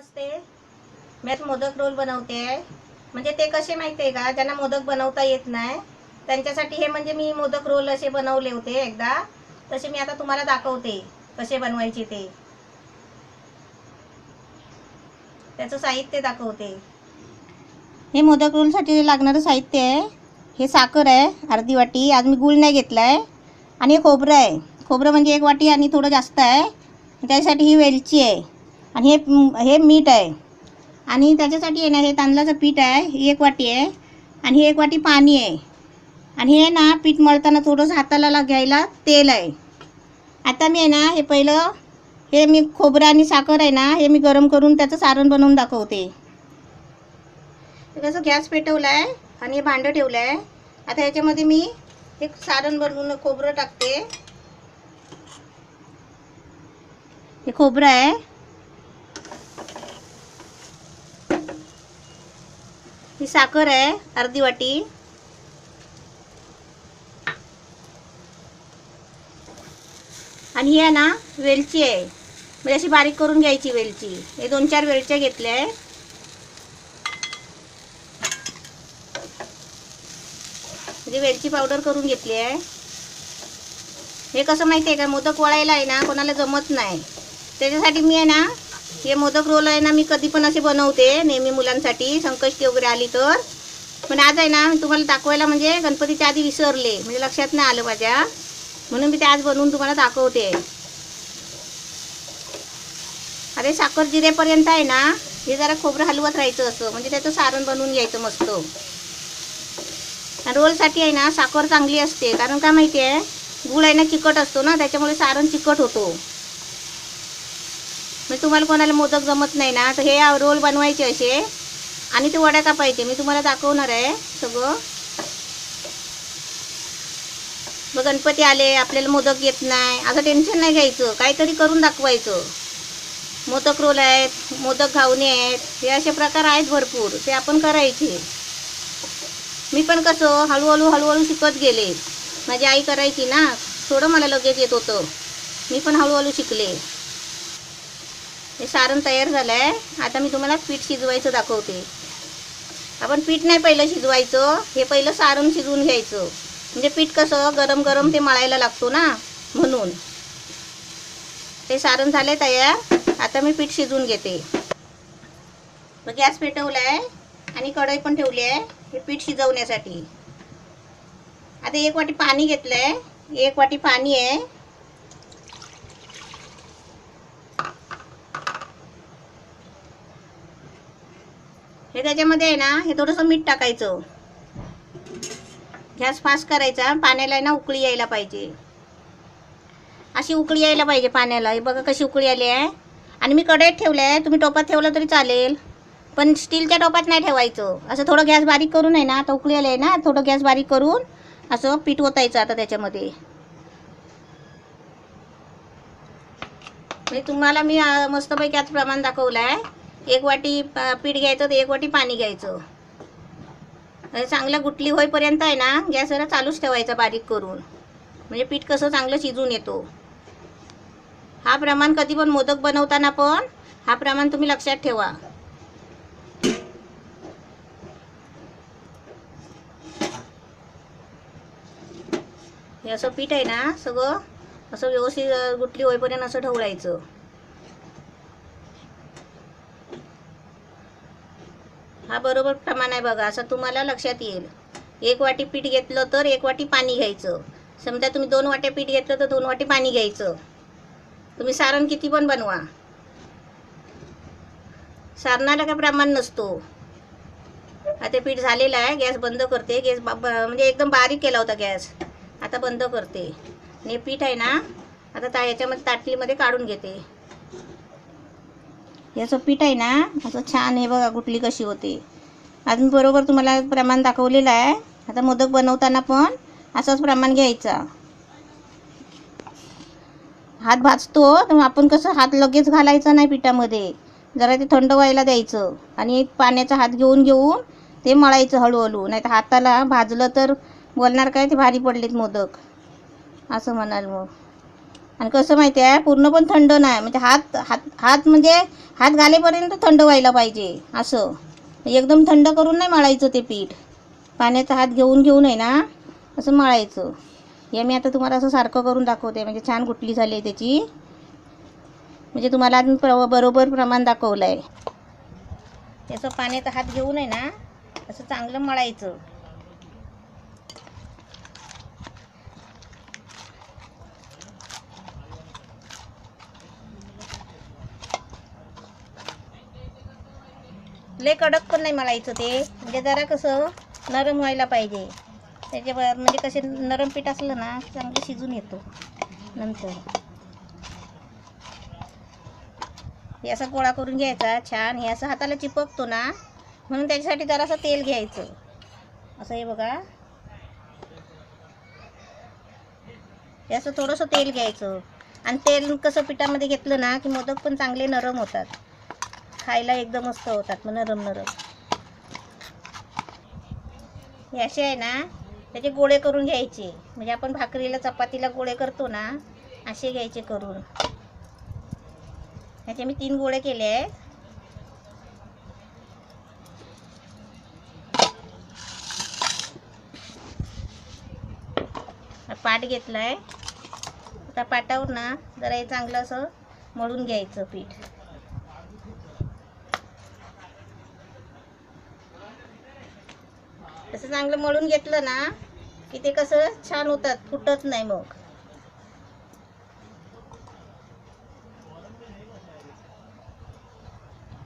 नमस्ते. मी आज मोदक रोल बनवते आहे. म्हणजे ते कसे माहिती आहे का, ज्यांना मोदक बनवता येत नाही त्यांच्यासाठी हे म्हणजे मी मोदक रोल असे बनवले होते एकदा. तसे मी आता तुम्हाला दाखवते कसे बनवायचे ते. त्याचं साहित्य दाखवते. हे मोदक रोलसाठी लागणारं साहित्य आहे. हे साखर आहे अर्धी वाटी. आज मी गूळ नाही घेतला आहे. आणि हे खोबरं आहे. खोबरं म्हणजे 1 वाटी आणि थोडं जास्त आहे. त्यासाठी ही वेलची आहे. आणि हे मीठ आहे. आणि त्याच्यासाठी आहे ना, हे तांदळाचं पीठ आहे, ही 1 वाटी आहे. आणि ही 1 वाटी पाणी आहे. आणि हे ना पीठ मळताना थोडंसं हाताला घ्यायला तेल आहे. आता मी आहे ना, हे पहिलं हे मी खोबरं आणि साखर आहे ना, हे मी गरम करून त्याचं सारण बनवून दाखवते. कसं गॅस पेटवला आहे आणि हे भांडं ठेवलं आहे. आता ह्याच्यामध्ये मी हे सारण बनवून खोबरं टाकते. हे खोबरं आहे. ही साखर आहे अर्धी वाटी. आणि ही आहे ना वेलची आहे, म्हणजे अशी बारीक करून घ्यायची वेलची. हे 2-4 वेलच्या घेतल्या आहे. म्हणजे वेलची पावडर करून घेतली आहे. हे कसं माहिती आहे का, मोदक वळायला आहे ना कोणाला जमत नाही, त्याच्यासाठी मी आहे ना हे मोदक रोल आहे ना मी कधी पण असे बनवते नेहमी मुलांसाठी, संकष्टी वगैरे आली तर. पण आज आहे ना मी तुम्हाला दाखवायला म्हणजे गणपतीच्या आधी विसरले, म्हणजे लक्षात नाही आलं माझ्या, म्हणून मी ते आज बनवून तुम्हाला दाखवते. अरे साखर जिरेपर्यंत आहे ना हे जरा खोबरं हलवत राहायचं असं, म्हणजे त्याचं सारण बनवून घ्यायचं मस्त. रोलसाठी आहे ना साखर चांगली असते, कारण का माहिती आहे, गूळ आहे ना चिकट असतो ना, त्याच्यामुळे सारण चिकट होतो. मग तुम्हाला कोणाला मोदक जमत नाही ना, तर हे रोल बनवायचे असे आणि ते वड्या कापायचे. मी तुम्हाला दाखवणार आहे सगळं. मग गणपती आले आपल्याला मोदक येत नाही असं टेन्शन नाही घ्यायचं, काहीतरी करून दाखवायचं. मोदक रोल आहेत, मोदक घावणे आहेत, हे असे प्रकार आहेत भरपूर, ते आपण करायचे. मी पण कसं हळूहळू शिकत गेले. माझी आई करायची ना, थोडं मला लगेच येत होतं, मी पण हळूहळू शिकले. हे सारण तयार झालं आहे. आता मी तुम्हाला पीठ शिजवायचं दाखवते. आपण पीठ नाही पहिलं शिजवायचं, हे पहिलं सारण शिजवून घ्यायचं. म्हणजे पीठ कसं गरम गरम ते मळायला लागतो ना, म्हणून. ते सारण झालं तयार. आता मी पीठ शिजवून घेते. मग गॅस पेटवला आहे आणि कढई पण ठेवली आहे हे पीठ शिजवण्यासाठी. आता 1 वाटी पाणी घेतलं आहे. 1 वाटी पाणी आहे. हे त्याच्यामध्ये आहे ना हे थोडंसं मीठ टाकायचं. गॅस फास्ट करायचा. पाण्याला आहे ना उकळी यायला पाहिजे, अशी उकळी यायला पाहिजे पाण्याला. हे बघा कशी उकळी आली आहे. आणि मी कढईत ठेवलं आहे, तुम्ही टोपात ठेवलं तरी चालेल, पण स्टीलच्या टोपात नाही ठेवायचं. असं थोडं गॅस बारीक करून आहे ना, आता उकळी आली आहे ना, थोडं गॅस बारीक करून असं पीठ ओतायचं आता त्याच्यामध्ये. म्हणजे तुम्हाला मी मस्तपैकी आज प्रमाण दाखवलं आहे. 1 वाटी पीठ घ्यायचं तर 1 वाटी पाणी घ्यायचं. चांगलं गुटली होईपर्यंत आहे ना गॅस जरा चालूच ठेवायचा बारीक करून, म्हणजे पीठ कसं चांगलं शिजून येतो. हा प्रमाण कधी पण मोदक बनवताना पण हा प्रमाण तुम्ही लक्षात ठेवा. हे असं पीठ आहे ना सगळं असं व्यवस्थित गुटली होईपर्यंत असं ढवळायचं. हा बरोबर प्रमाण आहे बघा, असं तुम्हाला लक्षात येईल. 1 वाटी पीठ घेतलं तर 1 वाटी पाणी घ्यायचं. समजा तुम्ही 2 वाट्या पीठ घेतलं तर 2 वाटी पाणी घ्यायचं. तुम्ही सारण किती पण बनवा, सारणाला काय प्रमाण नसतो. आता पीठ झालेलं आहे. गॅस बंद करते. गॅस म्हणजे एकदम बारीक केला होता गॅस, आता बंद करते. आणि पीठ आहे ना आता याच्यामध्ये ताटलीमध्ये काढून घेते. याचं पीठ आहे ना असं छान, हे बघा गुटली कशी होते. अजून बरोबर तुम्हाला प्रमाण दाखवलेलं आहे. आता मोदक बनवताना पण असंच प्रमाण घ्यायचा. हात भाजतो तर आपण कसं हात लगेच घालायचा नाही पिठामध्ये, जरा ते थंड व्हायला द्यायचं. आणि पाण्याचा हात घेऊन ते मळायचं हळूहळू, नाही तर हाताला भाजलं तर बोलणार काय ते भारी पडलेत मोदक असं म्हणाल. मग आणि कसं माहिती आहे, पूर्ण पण थंड नाही, म्हणजे हात हात हात म्हणजे हात घालेपर्यंत थंड व्हायला पाहिजे. असं एकदम थंड करून नाही मळायचं ते पीठ. पाण्याचा हात घेऊन घेऊन आहे ना असं मळायचं. हे मी आता तुम्हाला असं सारखं करून दाखवते, म्हणजे छान गुटली झाली आहे त्याची. म्हणजे तुम्हाला बरोबर प्रमाण दाखवलं आहे. त्याचं पाण्याचा हात घेऊन आहे ना असं चांगलं मळायचं. लय कडक पण नाही मळायचं ते, म्हणजे जरा कसं नरम व्हायला पाहिजे. त्याच्यावर म्हणजे कसे नरम पीठ असलं ना चांगलं शिजून येतो. नंतर हे असा गोळा करून घ्यायचा छान. हे असं हाताला चिपकतो ना, म्हणून त्याच्यासाठी जरासं तेल घ्यायचं. असं हे बघा, हे असं थोडंसं तेल घ्यायचं. आणि तेल कसं पिठामध्ये घेतलं ना की मोदक पण चांगले नरम होतात, खायला एकदम मस्त होतात, मग नरम नरम. हे असे आहे ना त्याचे गोळे करून घ्यायचे, म्हणजे आपण भाकरीला चपातीला गोळे करतो ना असे घ्यायचे करून. ह्याचे मी 3 गोळे केले आहेत. पाट घेतलाय. आता पाटावर ना जरा हे चांगलं असं मळून घ्यायचं पीठ. असं चांगलं मळून घेतलं ना की ते कसं छान होतात, फुटत नाही. मग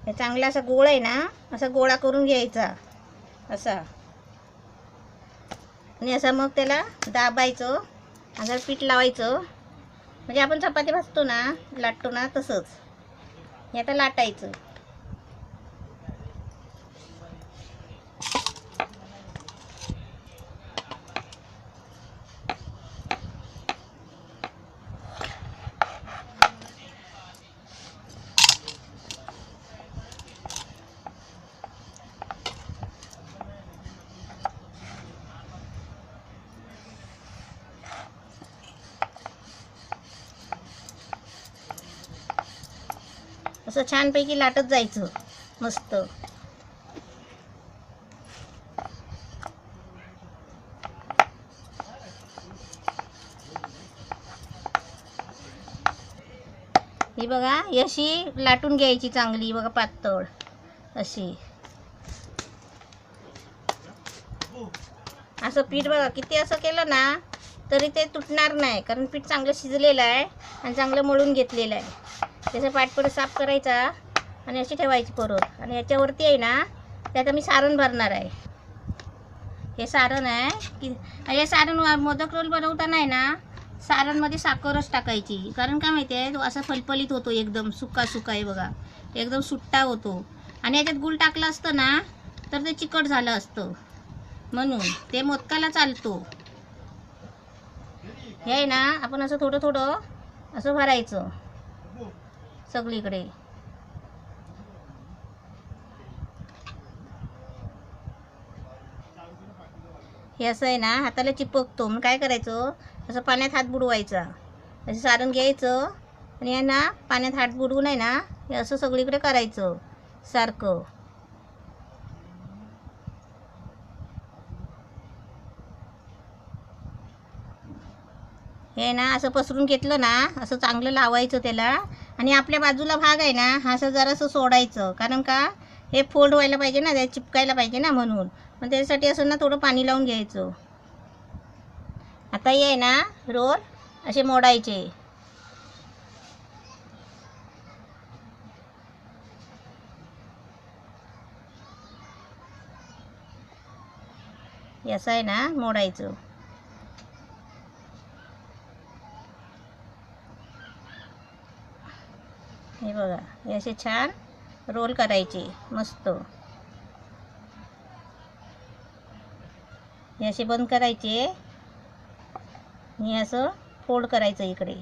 हे चांगला असा गोळ आहे ना असा गोळा करून घ्यायचा असा. आणि असं मग त्याला दाबायचं, असं पीठ लावायचं, म्हणजे आपण चपाती भाजतो ना लाटतो ना तसंच. हे आता लाटायचं. असं छानपैकी लाटत जायचं मस्त. ही बघा, ही अशी लाटून घ्यायची चांगली बघा, पातळ अशी. असं पीठ बघा किती असं केलं ना तरी ते तुटणार नाही, कारण पीठ चांगलं शिजलेलं आहे आणि चांगलं मळून घेतलेलं आहे. त्याचा पाठ साफ करायचा आणि अशी ठेवायची परत. आणि याच्यावरती आहे ना त्यात मी सारण भरणार आहे. हे सारण आहे की हे सारण मोदक रोल बनवताना आहे ना सारणमध्ये साखरच टाकायची, कारण काय माहिती आहे तो असा फलफलीत होतो, एकदम सुका सुका आहे बघा, एकदम सुट्टा होतो. आणि याच्यात गूळ टाकलं असतं ना तर ते चिकट झालं असतं, म्हणून ते मोदकाला चालतो. हे आहे ना आपण असं थोडं थोडं असं भरायचं सगळीकडे. हे असं आहे ना हाताला चिपकतो, मग काय करायचं असं पाण्यात हात बुडवायचा, असं सारण घ्यायचं आणि आहे ना पाण्यात हात बुडवून आहे ना हे असं सगळीकडे करायचं सारखं. हे ना असं पसरून घेतलं ना असं चांगलं लावायचं त्याला. आणि आपल्या बाजूला भाग आहे ना हा असं जरासं सोडायचं, कारण का हे फोल्ड व्हायला पाहिजे ना, त्याला चिपकायला पाहिजे ना, म्हणून. मग त्यासाठी असं ना थोडं पाणी लावून घ्यायचं. आता हे आहे ना रोल असे मोडायचे. हे असं आहे ना मोडायचं. हे बघा, हे असे छान रोल करायचे मस्त. हे असे बंद करायचे, हे असं फोल्ड करायचं इकडे.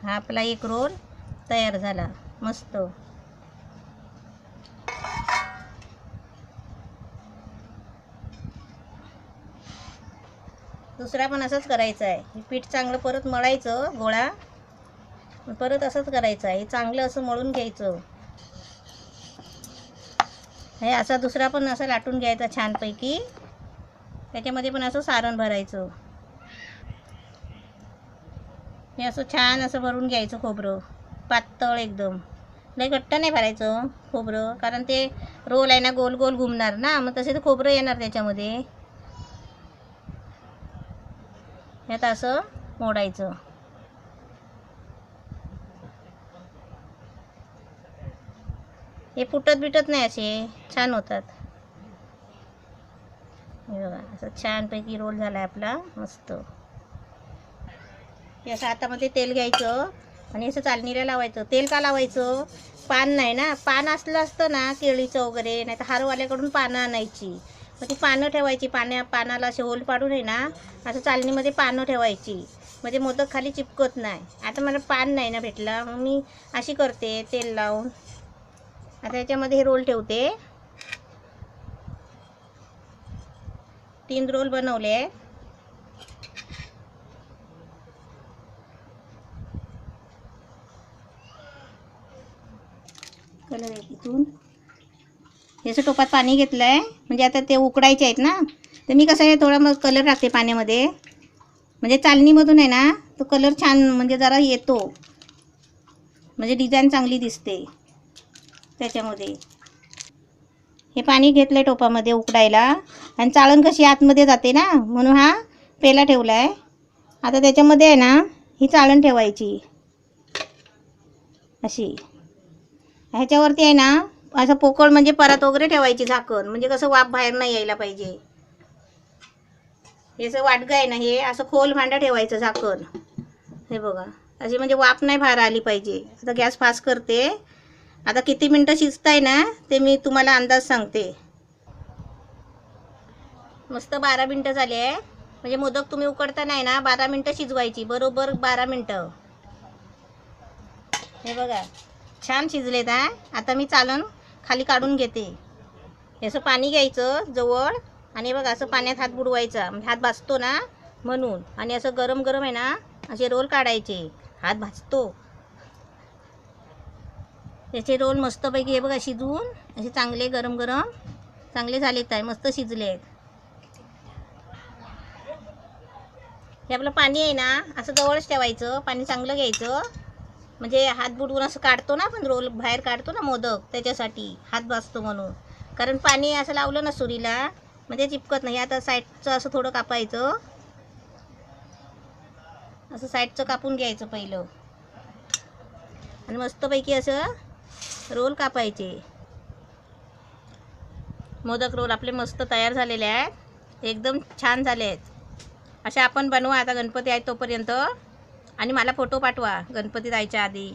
हा आपला एक रोल तयार झाला मस्त. दुसरा पण असंच करायचं आहे. हे पीठ चांगलं परत मळायचं गोळा, परत असंच करायचं आहे. हे चांगलं असं मळून घ्यायचं. हे असा दुसरा पण असं लाटून घ्यायचा छानपैकी. त्याच्यामध्ये पण असं सारण भरायचं. हे असं छान असं भरून घ्यायचं खोबरं, पातळ एकदम. लई घट्ट नाही भरायचं खोबरं, कारण ते रोल आहे ना गोल गोल घुमणार ना, मग तसे तर खोबरं येणार त्याच्यामध्ये. ह्यात असं मोडायचं. हे फुटत बिटत नाही, असे छान होतात. हे बघा असं छानपैकी रोल झाला आहे आपला मस्त. हे असं हातामध्ये तेल घ्यायचं आणि असं चालणीला लावायचं. तेल का लावायचं? पान नाही ना, पान असलं असतं ना केळीचं वगैरे, नाही तर हारवाल्याकडून पानं आणायची. मग ती पानं ठेवायची, पानाला असे होल पाडून आहे ना असं चालणीमध्ये पानं ठेवायची, म्हणजे मोदक खाली चिपकत नाही. आता मला पान नाही ना भेटला, मग मी अशी करते तेल लावून. आता याच्यामध्ये हे रोल ठेवते. 3 रोल बनवले आहे. कलर आहे तिथून. हे असं टोपात पाणी घेतलं आहे, म्हणजे आता ते उकडायचे आहेत ना, तर मी कसं आहे थोडा मग कलर टाकते पाण्यामध्ये, म्हणजे चालणीमधून आहे ना तो कलर छान म्हणजे जरा येतो, म्हणजे डिझाईन चांगली दिसते त्याच्यामध्ये. हे पाणी घेतलं आहे टोपामध्ये उकडायला, आणि चाळण कशी आतमध्ये जाते ना, म्हणून हा पेला ठेवला आहे. आता त्याच्यामध्ये आहे ना ही चाळण ठेवायची अशी. ह्याच्यावरती आहे ना असं पोकळ म्हणजे परत वगैरे ठेवायची झाकण, म्हणजे कसं वाफ बाहेर नाही यायला पाहिजे. हे असं वाटगं आहे ना, हे असं खोल भांडं ठेवायचं झाकण. हे बघा अशी म्हणजे वाफ नाही बाहेर आली पाहिजे. आता गॅस फास्ट करते. आता किती मिनटं शिजताय ना ते मी तुम्हाला अंदाज सांगते. मस्त 12 मिनटं झाली आहे. म्हणजे मोदक तुम्ही उकडता नाही ना 12 मिनटं शिजवायची, बरोबर 12 मिनटं. हे बघा छान शिजलेत आहे. आता मी चाळण खाली काढून घेते. हे असं पाणी घ्यायचं जवळ, आणि बघा असं पाण्यात हात बुडवायचा, हात भाजतो ना म्हणून. आणि असं गरम गरम आहे ना असे रोल काढायचे, हात भाजतो. त्याचे रोल मस्तपैकी हे बघा शिजवून असे चांगले गरम गरम चांगले झालेत आहे, मस्त शिजले आहेत. हे आपलं पाणी आहे ना असं जवळच ठेवायचं, पाणी चांगलं घ्यायचं, म्हणजे हात बुडवून असं काढतो ना आपण रोल बाहेर काढतो ना मोदक, त्याच्यासाठी हात भाजतो म्हणून. कारण पाणी असं लावलं ना सुरीला म्हणजे चिपकत नाही. आता साईडचं असं थोडं कापायचं, असं साईडचं कापून घ्यायचं पहिलं, आणि मस्तपैकी असं रोल कापायचे. मोदक रोल आपले मस्त तयार झालेले आहेत, एकदम छान झाले आहेत. अशा आपण बनवा आता गणपती आहेत तोपर्यंत, आणि मला फोटो पाठवा गणपती जायच्या आधी.